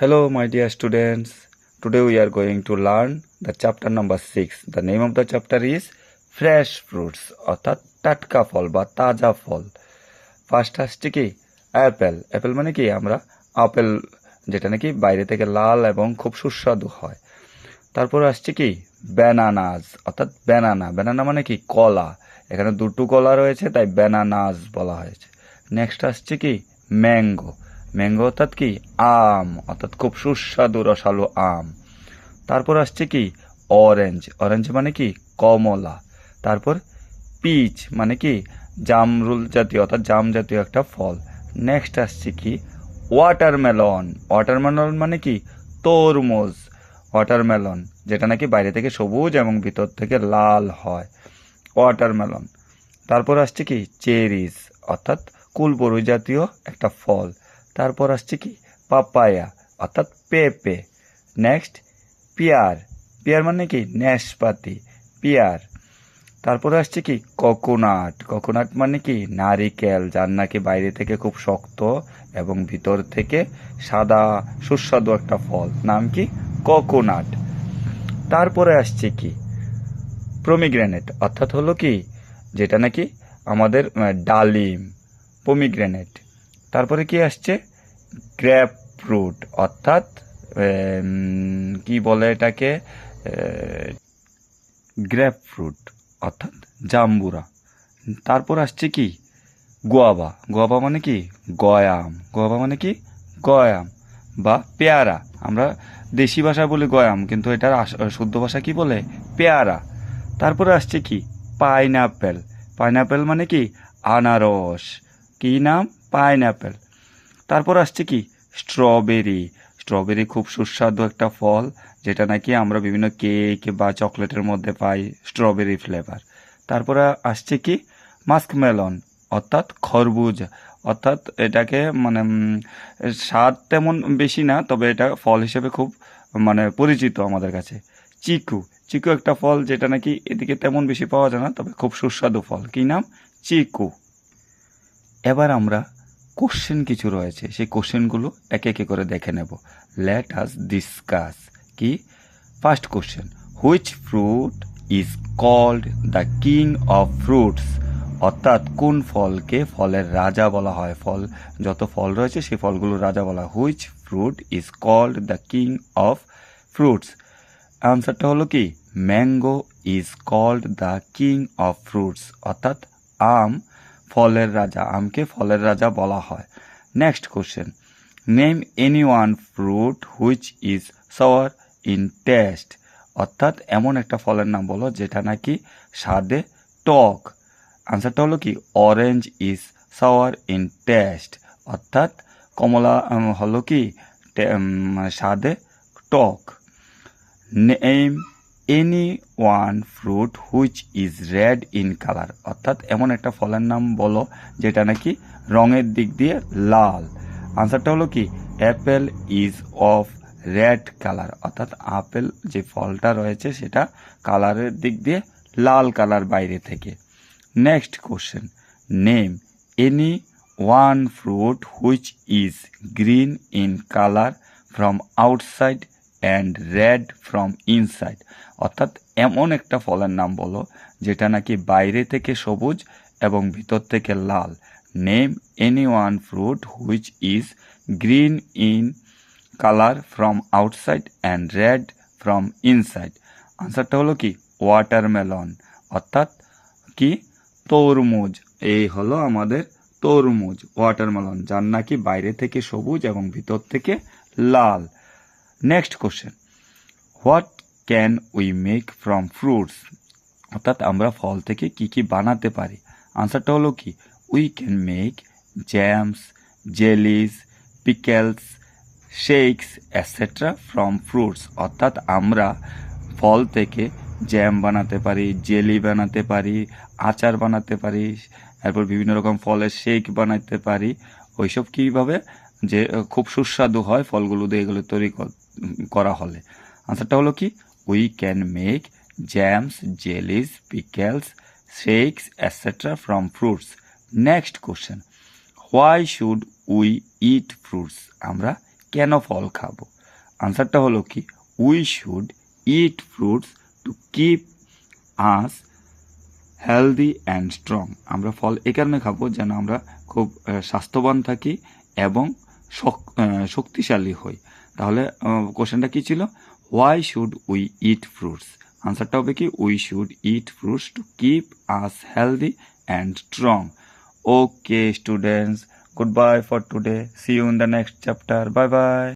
Hello, my dear students. Today we are going to learn the chapter number 6. The name of the chapter is Fresh Fruits অর্থাৎ টাটকা ফল বা তাজা ফল। First আসছে কি Apple. Apple মানে কি আমরা আপেল যেটা নাকি বাইরে থেকে লাল এবং খুব সুস্বাদু হয়। তারপর আসছে কি ব্যানানাস অর্থাৎ ব্যানানা। ব্যানানা মানে কি কলা। এখানে দুটো কলা রয়েছে তাই ব্যানানাস বলা হয়েছে। নেক্সট আসছে কি ম্যাঙ্গো। ম্যাঙ্গো অর্থাৎ কি আম অর্থাৎ খুব সুস্বাদু রসালো আম। তারপর আসছে কি অরেঞ্জ। অরেঞ্জ মানে কি কমলা। তারপর পিচ মানে কি জামরুল জাতীয় অর্থাৎ জাম জাতীয় একটা ফল। নেক্সট আসছে কি ওয়াটারমেলন। ওয়াটারমেলন মানে কি তরমুজ। ওয়াটারমেলন যেটা নাকি বাইরে থেকে সবুজ এবং ভিতর থেকে লাল হয়, ওয়াটারমেলন। তারপর আসছে কি চেরিজ অর্থাৎ কুলবরুই জাতীয় একটা ফল। তারপর আসছে কি পাপায়া অর্থাৎ পেঁপে। Next peer. পিয়ার মানে কি নাশপাতি, পিয়ার। তারপরে আসছে কি কোকোনাট। কোকোনাট মানে কি নারিকেল, যার নাকি বাইরে থেকে খুব শক্ত এবং ভিতর থেকে সাদা সুস্বাদু একটা ফল, নাম কি কোকোনাট। তারপরে আসছে কি প্রমিগ্রেনেট অর্থাৎ হলো কি যেটা নাকি আমাদের ডালিম, পমিগ্রেনেট। তারপরে কি আসছে গ্রেপ ফ্রুট অর্থাৎ কি বলে এটাকে গ্রেপ ফ্রুট অর্থাৎ জাম্বুরা। তারপর আসছে কি গোয়াবা। গোয়াবা মানে কি গয়াম। গোয়াবা মানে কি গয়াম বা পেয়ারা। আমরা দেশি ভাষায় বলি গয়াম, কিন্তু এটার শুদ্ধ ভাষা কি বলে পেয়ারা। তারপরে আসছে কি পাইনাপেল। পাইনাপেল মানে কি আনারস। কি নাম পাইনাপেল। তারপর আসছে কি স্ট্রবেরি। স্ট্রবেরি খুব সুস্বাদু একটা ফল, যেটা নাকি আমরা বিভিন্ন কেক বা চকলেটের মধ্যে পাই, স্ট্রবেরি ফ্লেভার। তারপরে আসছে কি মাস্কমেলন অর্থাৎ খরবুজ। অর্থাৎ এটাকে মানে স্বাদ তেমন বেশি না, তবে এটা ফল হিসেবে খুব মানে পরিচিত আমাদের কাছে। চিকু। চিকু একটা ফল যেটা নাকি এদিকে তেমন বেশি পাওয়া যায় না, তবে খুব সুস্বাদু ফল। কি নাম চিকু। এবার আমরা কোশ্চেন কিছু রয়েছে, সেই কোশ্চেনগুলো একে একে করে দেখে নেব। Let us discuss. কি first question, which fruit is called the king of fruits. অর্থাৎ কোন ফলকে ফলের রাজা বলা হয়। ফল যত ফল রয়েছে সেই ফলগুলোর রাজা বলা হয়। Which fruit is called the king of fruits. আনসারটা হলো কি mango is called the king of fruits. অর্থাৎ আম ফলের রাজা, আমকে ফলের রাজা বলা হয়। Next question, name any one fruit which is sour in taste. অর্থাৎ এমন একটা ফলের নাম বলো যেটা নাকি স্বাদে টক। আনসারটা হলো কি orange is sour in taste. অর্থাৎ কমলা হলো কি স্বাদে টক। Name any one fruit which is red in colour. অর্থাৎ এমন একটা ফলের নাম বলো যেটা নাকি রঙের দিক দিয়ে লাল। আনসারটা হলো কি Apple is of red colour. অর্থাৎ আপেল যে ফলটা রয়েছে সেটা কালারের দিক দিয়ে লাল কালার বাইরে থেকে। Next question, name any one fruit which is green in colour from outside and red from inside. অর্থাৎ এমন একটা ফলের নাম বলো যেটা নাকি বাইরে থেকে সবুজ এবং ভিতর থেকে লাল। Name any one fruit which is green in colour from outside and red from inside. আনসারটা হলো কি ওয়াটারমেলন। অর্থাৎ কি তরমুজ। এই হলো আমাদের তরমুজ, ওয়াটারমেলন, যার নাকি বাইরে থেকে সবুজ এবং ভিতর থেকে লাল। Next question, what can we make from fruits. অর্থাৎ আমরা ফল থেকে কি কি বানাতে পারি। আনসারটা হলো কি we can make jams, jellies, pickles, shakes etcetera from fruits. অর্থাৎ আমরা ফল থেকে জ্যাম বানাতে পারি, জেলি বানাতে পারি, আচার বানাতে পারি, এরপর বিভিন্ন রকম ফলের শেক বানাতে পারি। ওইসব কীভাবে যে খুব সুস্বাদু হয় ফলগুলো দিয়ে এগুলো তৈরি করা হলে। আনসারটা হলো কি we can make jams, jellies, pickles, shakes etcetera from fruits. Next question, why should we eat fruits. আমরা কেন ফল খাবো? আনসারটা হলো কি, we should eat fruits to keep us healthy and strong. আমরা ফল এই কারণে খাবো যেন আমরা খুব স্বাস্থ্যবান থাকি এবং শক্তিশালী হই। তাহলে কোশ্চেনটা কি ছিল? Why should we eat fruits? আনসারটা হবে কি, we should eat fruits to keep us healthy and strong. Okay students, goodbye for today. See you in the next chapter. Bye bye.